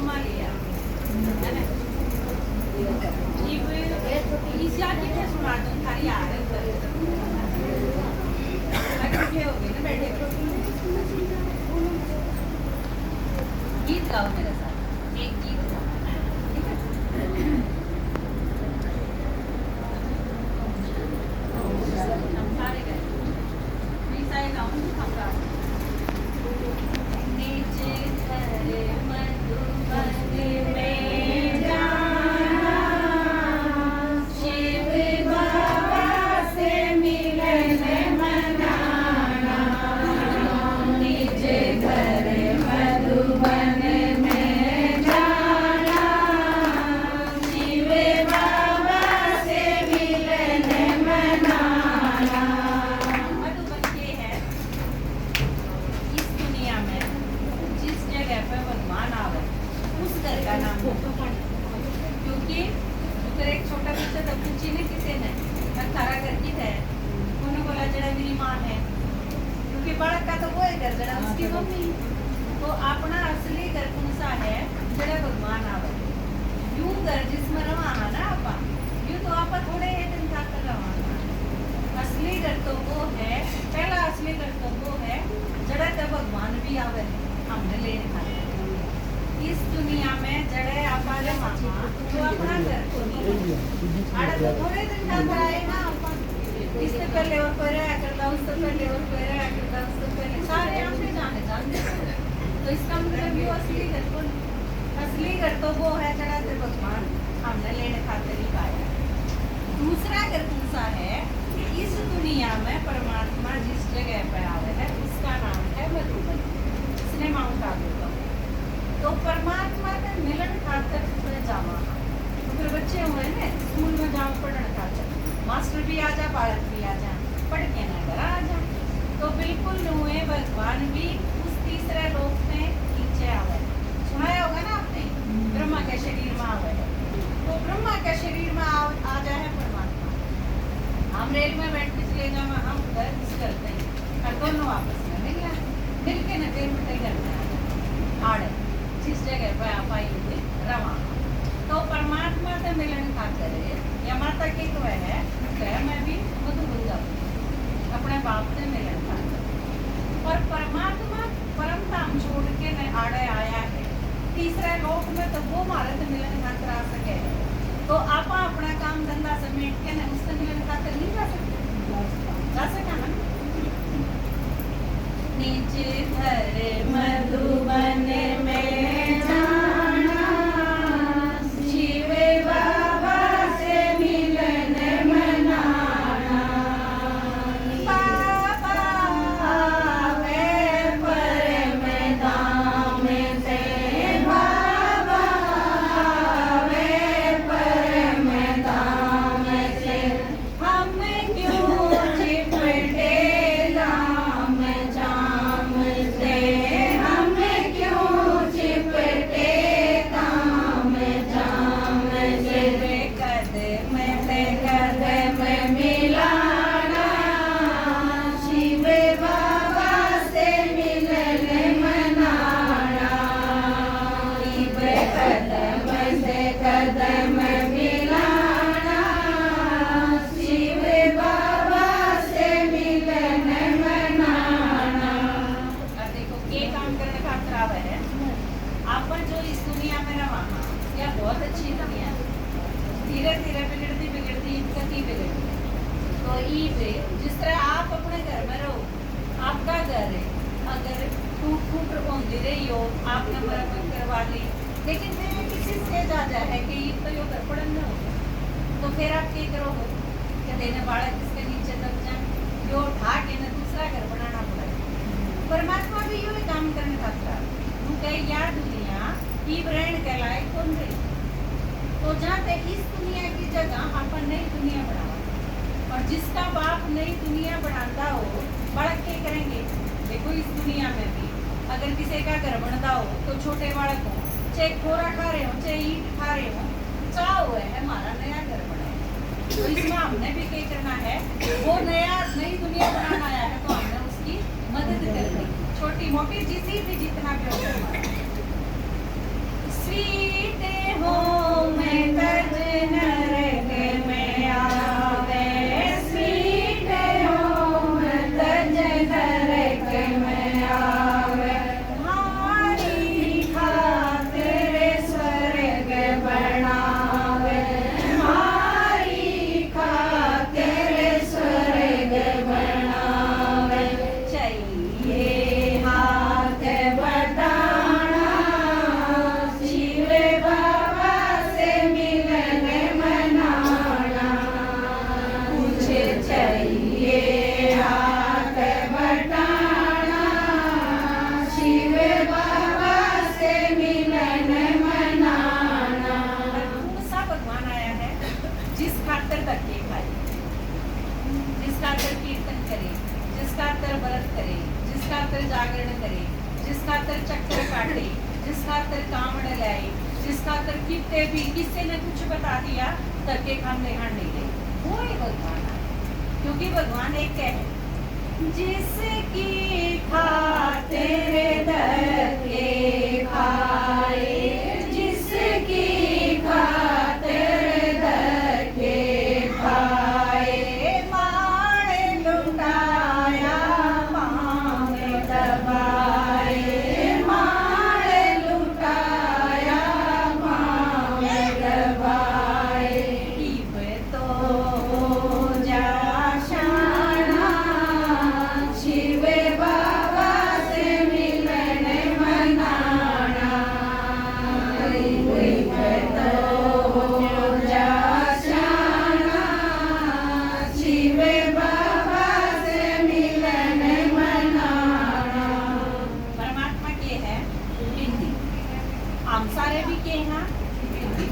मम्मा लिया है ना इस याद कितने सुना दूं थारी आ रही हो गई ना बैठे गीत गाओ मेरे साथ एक गीत गाओ ठीक है हम सारे गए मैं सारे गाऊंगी हम गाओ नीचे धरे मधुबन में जाना शिव बाबा से मिलने मनाना नीचे धरे मधुबन में जाना शिव बाबा से मिलने मनाना। मधुबन ये है इस दुनिया में जिस जगह पे भगवान आवे उस घर का नाम मधुबन क्योंकि उधर एक छोटा बच्चा तब पूछी ने किसी ने मैं तारा घर की है उन्होंने बोला जरा मेरी माँ है क्योंकि बालक का तो वो है घर जरा उसकी मम्मी तो अपना असली घर कौन सा है जरा भगवान आवे यूं घर जिसमें रवाना ना आपा यूं तो आपा थोड़े एक दिन खाकर रवाना असली घर तो वो है पहला असली घर तो वो है जड़ा तब भगवान भी आवे हमने लेने खाते इस दुनिया में जड़े आपा रे मामा तो अपना घर को नहीं आड़ा तो थोड़े दिन खाकर आए ना आपा इससे पहले और कोई रहा करता उससे पहले और कोई रहा करता उससे पहले सारे आपने जानते तो इसका मतलब ये असली घर तो वो है जड़ा से भगवान हमने लेने खाते नहीं पाया दूसरा घर कौन सा है इस दुनिया में परमात्मा जिस जगह पर आवे है उसका नाम है मधुबन इसने माउंट आबू का तो परमात्मा के मिलन खातर जावा अगर बच्चे हुए ना स्कूल में जाओ पढ़ने खातर मास्टर भी आ जा बालक भी आ जा पढ़ के ना घर आ जा तो बिल्कुल हुए भगवान भी उस तीसरे लोक में नीचे आवे सुनाया होगा ना आपने ब्रह्मा के शरीर में आवे तो ब्रह्मा के शरीर में आ जाए परमात्मा हम रेल में बैठ के चले जावा हम उधर किस करते हैं और दोनों आपस में मिल के न फिर मिठाई करते आड़े जिस जगह पर आप आई हुई रवा तो परमात्मा से मिलन खाकर या माता की तो है मैं भी मधुबन जाऊँ अपने बाप से मिलन खाकर और परमात्मा परम धाम छोड़ के न आड़े आया है तीसरे लोक में तो वो हमारे से मिलन खाकर आ सके तो आप अपना काम धंधा समेट के न उससे मिलन खाकर नहीं जा सकते जा सका ना नीचे धरे मधुबन में जाना शिव बाबा से मिलने मनाना बाबा आवे पर मैदान से बाबा आवे पर मैदान से हम क्यों चिपटे राम जाम से हम क्यों चिपटे काम जाम से कदम मिलाना शिव बाबा से मिलने मनाना कदम से कदम मिलाना शिव बाबा से मिलने मनाना। अब देखो ये काम करने का खराब है अपन जो इस दुनिया में रहा यह बहुत अच्छी दुनिया है धीरे धीरे बिगड़ती गति बिगड़ती तो ये जिस तरह आप अपने घर में रहो आपका घर है अगर टूट होती रही हो आपने मरम्मत करवा ली लेकिन फिर किसी स्टेज आ जाए है कि ये तो यो घर पड़न हो तो फिर आप क्या करोगे कि देने वाला किसके नीचे तक जाए जो उठा के न दूसरा घर बनाना पड़ेगा परमात्मा भी यो काम करने खातिर तू कहे यार दुनिया ई ब्रांड कहलाए कौन रही तो जहाँ इस दुनिया की जगह अपन नई दुनिया बनावा और जिसका बाप नई दुनिया बनाता हो बालक क्या करेंगे देखो इस दुनिया में भी अगर किसी का घर बनता हो तो छोटे बालक हो चाहे कोरा खा रहे हो चाहे ईट खा रहे हो चाह हुआ है हमारा नया घर बना है तो इसमें हमने भी क्या करना है वो नई दुनिया बनाना आया है तो हमने उसकी मदद करनी छोटी मोटी जितनी भी जितना भी होगा स्त्री खातर जागरण करे, जिस खातर चक्कर काटे, जिस खातर कामड़ लाई, जिस खातर कितने भी किसी ने कुछ बता दिया तके खाने नहीं ले, वो ही भगवान है। क्योंकि भगवान एक है, जिसकी खातिर धक्के खाए, जिसकी खातिर धक्के खाए, मार लुटाया मांग दबाए, मार लुटाया मांग दबाए, इब तो जा शाना शिवे बाबा से मिलन मनाना, इब तो जा शाना शिवे बाबा से मिलन मनाना। परमात्मा के है हिंदी, हम सारे भी के हैं हिंदी,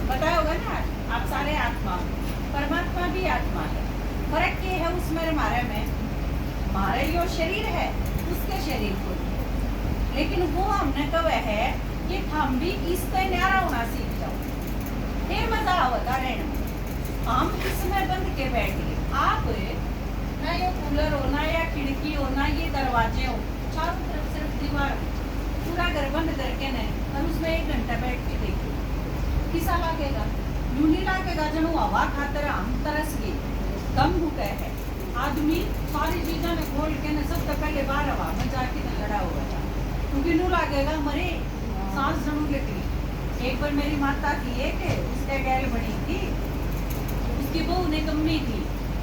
पता होगा ना, आप सारे आत्मा, परमात्मा भी आत्मा है। फर्क ये है उसमें हमारे में, हमारे जो शरीर है उसके शरीर को, लेकिन वो हमने कब है कि हम भी इससे न्यारा होना सीख जाओ, फिर मजा होगा रहना। हम इसमें बंद के बैठ गए, आप ना ये कूलर हो ना या खिड़की हो ना ये दरवाजे हो, चारों तरफ सिर्फ दीवार, पूरा घर बंद करके न और उसमें 1 घंटा बैठ के देखो, किसा लगेगा? यूनी लगेगा जनु हवा खातर हम तरस गए, दम भूखे है। आदमी सारी चीजें ने खोल के न सबसे पहले बाहर हवा में जाके न लड़ा हुआ था, क्योंकि नू लगेगा मरे सांस जरूर लेती। एक बार मेरी माता थी एक, उसके गैल बनी थी, उसकी बहू ने कम्मी थी,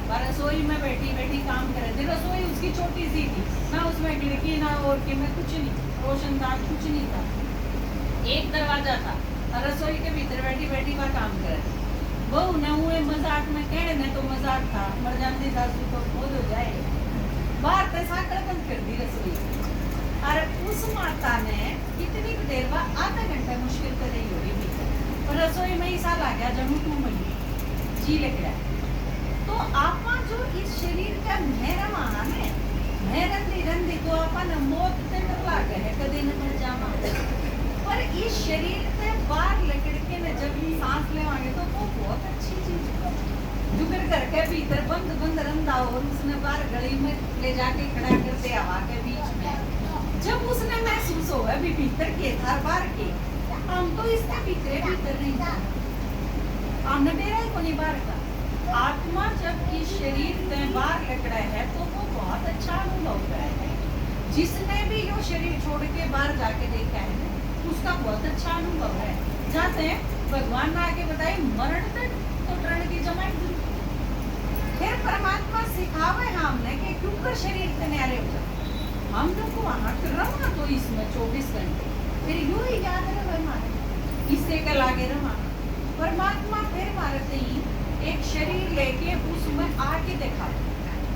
और रसोई में बैठी बैठी काम कर रहे थे। रसोई उसकी छोटी सी थी ना, उसमें खिड़की ना और के में कुछ नहीं, रोशनदार कुछ नहीं था, एक दरवाजा था और रसोई के भीतर बैठी बैठी वह काम कर रहे थे। बहू ने हुए मजाक में कहने तो मजाक था, मर जाती सासू तो खुद हो जाए, बाहर पे साकर बंद कर दी रसोई। और उस माता ने कितनी देर बाद आधा घंटा मुश्किल कर रही होगी भीतर, और रसोई में ही साल आ गया जब तू मरी जी लग रहा है। तो आपा जो इस शरीर का मेहरम आना है, मेहरंदी रंदी तो अपन मौत से डर लागे है, कभी न मर जावा, पर इस शरीर से बाहर लकड़ के न जब सांस लेवांगे तो वो बहुत अच्छी चीज है। जुगर करके भीतर बंद बंद रंधा और उसने बाहर गली में ले जाके खड़ा कर दे हवा के बीच में, जब उसने महसूस हुआ भी भीतर के था बाहर के, हम तो इसके भीतर नहीं था, हमने डेरा ही को नहीं बाहर का। आत्मा जब इस शरीर से बाहर लकड़ा है तो वो बहुत अच्छा अनुभव कर है। जिसने भी यो शरीर छोड़ के बाहर जाके देखा है उसका बहुत अच्छा अनुभव है। जाते हैं भगवान ने आगे बताई मरण तक तो तरण की जमाई दी। फिर परमात्मा सिखावे हमने कि क्यों कर शरीर से न्यारे हो जाए, हम लोग को वहां रहा तो इसमें 24 घंटे फिर यूं ही याद रहे हमारे, इससे कल आगे रहा परमात्मा फिर मारते ही एक शरीर लेके उसमें आके देखा,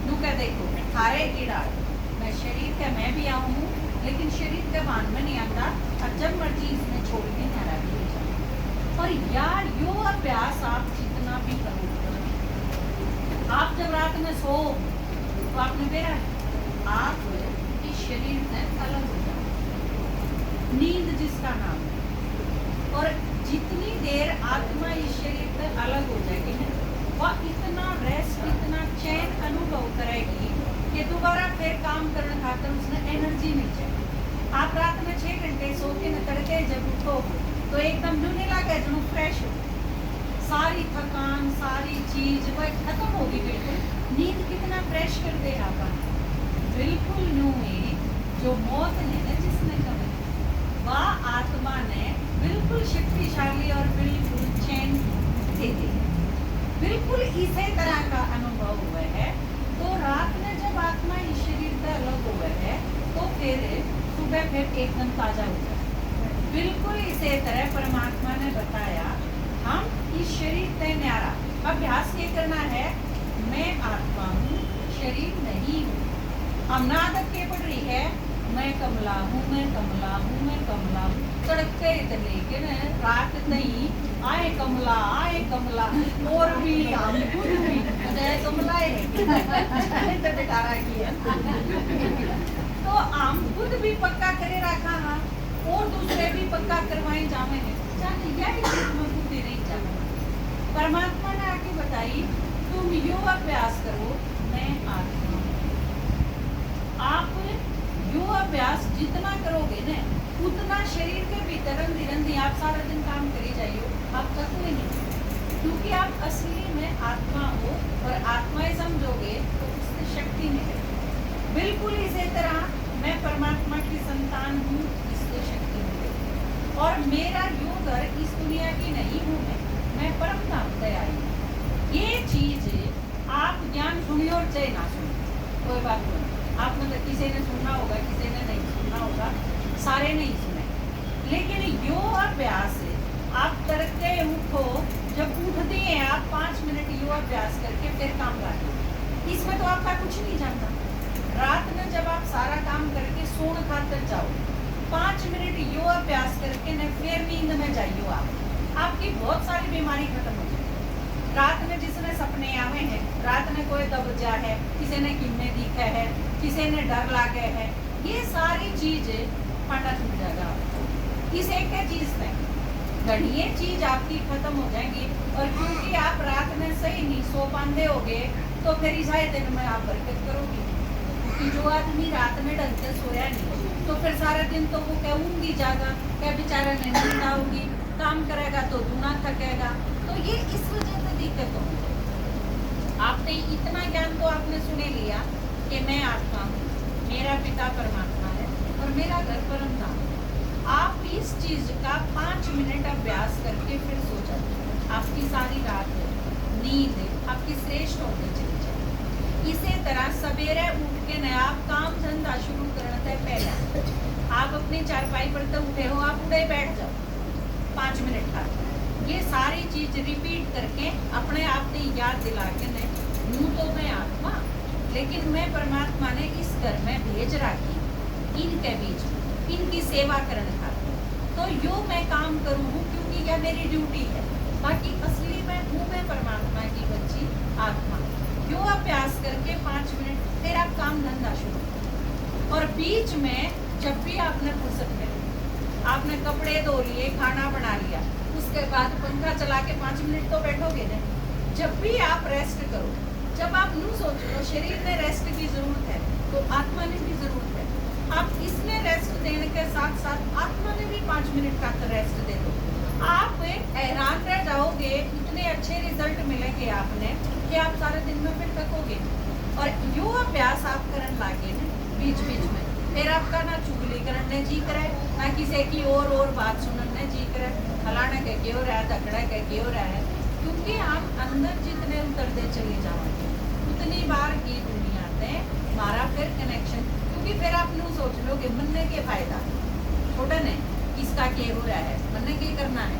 नुका देखो थारे कीड़ा, मैं शरीर का मैं भी आऊँ हूँ, लेकिन शरीर के बांध में नहीं आता, और जब मर्जी इसमें छोड़ के नारा भी हो जाए। और यार यो अभ्यास आप जितना भी करो, आप जब रात में सो तो आपने बेरा आप इस शरीर से अलग हो जाओ, नींद जिसका नाम है, और जितनी देर आत्मा इस शरीर से अलग हो जाएगी ना, वह इतना रेस्ट इतना चैन अनुभव करेगी कि दोबारा फिर काम करने खातर उसने एनर्जी नहीं चाहिए। आप रात में 6 घंटे सो के न तड़के जब उठो तो एकदम न्यूने लगे जो फ्रेश हो, सारी थकान सारी चीज वह खत्म होगी बिल्कुल। नींद कितना फ्रेश कर दे आपका, बिल्कुल न्यू में जो मौत है ना जिसने कभी, वह आत्मा ने बिल्कुल शक्तिशाली और बिल्कुल चैन दे दी, बिल्कुल इसी तरह का अनुभव हुआ है। तो रात में जब आत्मा इस शरीर से अलग हुआ है तो फिर सुबह फिर एकदम ताजा हो जाए। बिल्कुल इसी तरह परमात्मा ने बताया हम इस शरीर से न्यारा अभ्यास ये करना है, मैं आत्मा हूँ शरीर नहीं हूँ। हम आदत के पड़ रही है मैं कमला हूँ मैं कमला हूँ मैं कमला हूँ, तड़के लेकिन रात नहीं आए कमला और भी हम खुद भी कमला है तो बेचारा की है तो हम खुद भी पक्का करे रखा हाँ और दूसरे भी पक्का करवाए जावे हैं चाहे यही चीज में बुद्धि नहीं जावे। परमात्मा ने आके बताई तुम यो अभ्यास करो मैं आत्मा हूं। आप यो अभ्यास जितना करोगे ना उतना शरीर के भीतर रंधी रंधी आप सारा दिन काम करी जाइयो आप थकोगे नहीं, क्योंकि आप असली में आत्मा हो और आत्माएं समझोगे तो उससे शक्ति मिलेगी। बिल्कुल इसी तरह मैं परमात्मा की संतान हूँ, इससे शक्ति मिलेगी। और मेरा यो घर इस दुनिया की नहीं हूँ मैं परम धाम से आई हूँ। ये चीज आप ज्ञान सुनिए और चाहे ना सुनिए कोई बात नहीं, आप मतलब किसी ने सुनना होगा किसी ने नहीं सुनना होगा, सारे नहीं सुने, लेकिन यो अभ्यास आप करके उठो। जब उठते हैं आप 5 मिनट यो अभ्यास करके फिर काम लाते, इसमें तो आपका कुछ नहीं जानता। रात में जब आप सारा काम करके सोने खातर जाओ 5 मिनट यो अभ्यास करके न फिर नींद में जाइयो आपकी बहुत सारी बीमारी खत्म हो जाएगी। रात में जिसने सपने आवे हैं, रात में कोई दबजा है, किसी ने किन्ने दिखा है, किसी ने डर लागे है, ये सारी चीज पता छूट जाएगा आपको। इस एक चीज से घड़िए चीज आपकी खत्म हो जाएंगी। और क्योंकि आप रात में सही नहीं सो पाते होगे तो फिर ईसाई दिन में आप बरकत करोगे। कि जो आदमी रात में ढंग से सोया नहीं तो फिर सारा दिन तो वो क्या ऊँगी जाएगा, क्या बेचारा नींद आओगी, काम करेगा तो दूना थकेगा। तो ये इस वजह से दिक्कत होगी। आपने इतना ज्ञान तो आपने सुने लिया कि मैं आत्मा हूँ, मेरा पिता परमात्मा है और मेरा घर परम धाम। आप इस चीज का 5 मिनट अभ्यास करके फिर सो जाते, आपकी सारी रात नींद आपकी श्रेष्ठ होती चली जाए। इसी तरह सवेरे उठ के न आप काम धंधा शुरू करने से पहले आप अपनी चारपाई पर तो उठे हो, आप उड़े बैठ जाओ 5 मिनट का। ये सारी चीज रिपीट करके अपने आप ने याद दिला के न हूँ तो मैं आत्मा, लेकिन मैं परमात्मा ने इस घर में भेज रखी इनके बीच इनकी सेवा करने का, तो यो मैं काम करूँ क्योंकि यह मेरी ड्यूटी है। बाकी असली में हूँ मैं परमात्मा की बच्ची आत्मा। यो अभ्यास करके 5 मिनट फिर आप काम धंधा शुरू करो। और बीच में जब भी आपने फुर्सत में आपने कपड़े धो लिए, खाना बना लिया, उसके बाद पंखा चला के 5 मिनट तो बैठोगे ना। जब भी आप रेस्ट करो, जब आप यूँ सोच लो शरीर ने रेस्ट की जरूरत है तो आत्मा ने भी जरूरत है। आप इसने रेस्ट देने के साथ साथ आत्मा ने भी 5 मिनट का रेस्ट दे दो। आप हैरान रह जाओगे, इतने अच्छे रिजल्ट मिलेंगे आपने कि आप सारे दिन में फिर थकोगे। और यो अभ्यास आप करने लगे बीच बीच में, फिर आपका ना चुगली करने जी करे, ना किसी की और बात सुनने जी करे, फलाने के क्यों रहा है, धकड़ा के क्यों रहा है। क्योंकि आप अंदर जितने उतरते चले जाओगे उतनी बार की दुनिया से हमारा फिर कनेक्शन, क्योंकि फिर आप यूँ सोच लोगे मनने के फायदा छोटा नहीं, किसका क्या हो रहा है, मनने के करना है।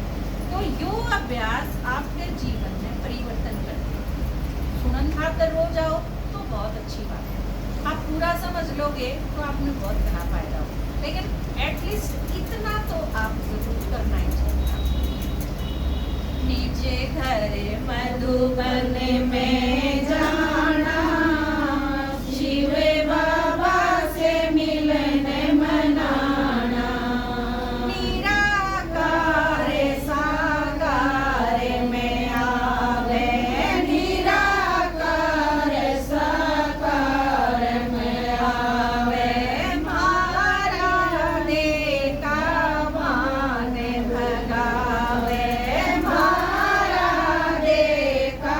तो यो अभ्यास आपके जीवन में परिवर्तन करते हैं। सुनन खातर हो जाओ तो बहुत अच्छी बात है, आप पूरा समझ लोगे तो आपने बहुत बड़ा फायदा हो, लेकिन एटलीस्ट इतना तो आप जरूर करना ही चाहिए। नीचे घर मधुबन में जाना, शिव बाबा से मिलने मनाना, निराकार साकार में आवे, निराकार साकार में आवे, मारा देखा मान भगावे, मारा देखा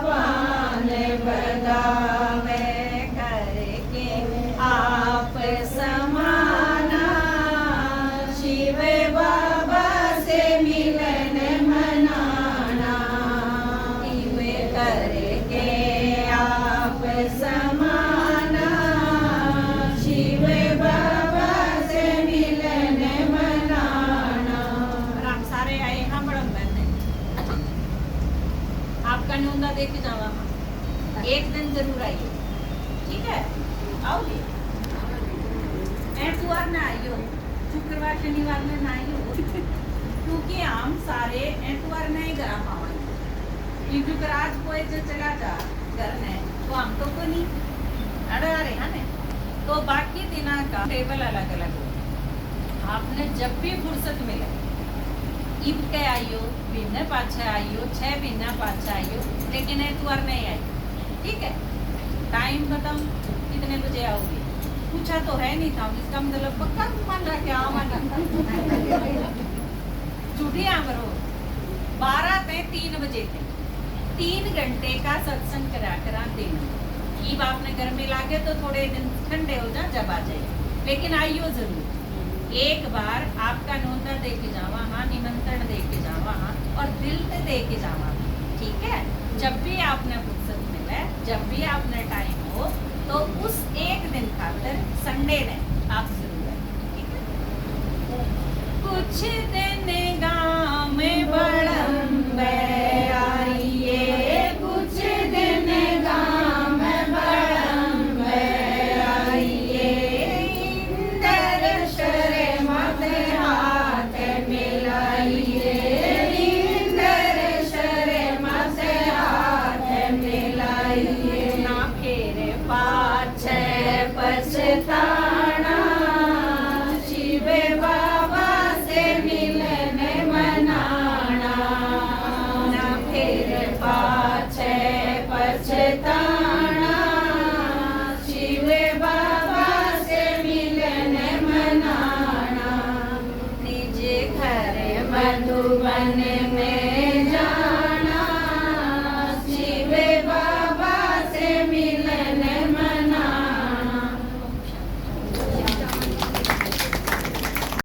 मान भगावे, करके आप समाना, शिव बाबा से मिलन मनाना, शिव करके आप समाना, शिव बाबा से मिलन मनाना। राम सारे आए हाँ बड़म बहने आपका न्यूंदा देख के जावा, एक दिन जरूर आइए, ठीक है, आओगे। एतवार ना आइयो, शुक्रवार शनिवार में ना आइयो, क्योंकि हम सारे एतवार नहीं करा पाएंगे। क्योंकि आज कोई जो चला जा घर में तो हम तो कोई नहीं अड़े आ रहे हैं ना, तो बाकी दिना का टेबल अलग अलग हो। आपने जब भी फुर्सत मिले ईब के आइयो, महीने पाछे आइयो, 6 महीना पाछे आइयो, लेकिन एतवार नहीं आई। ठीक है, टाइम बताओ कितने बजे आओगे? पूछा तो है नहीं था, इसका मतलब पक्का मान रहा क्या आवाना झूठिया करो। 12 से 3 बजे थे, 3 घंटे का सत्संग करा देना। ईब आपने घर में लागे तो थोड़े दिन ठंडे हो जा, जब आ जाए, लेकिन आइयो जरूर। एक बार आपका नोंदा दे के जावा, हाँ, निमंत्रण दे के जावा, हाँ, और दिल से दे के जावा। ठीक है, जब भी आपने फुर्सत मिले, जब भी आपने टाइम हो, तो उस एक दिन खातर संडे ने आप जरूर आए। ठीक है, कुछ दिन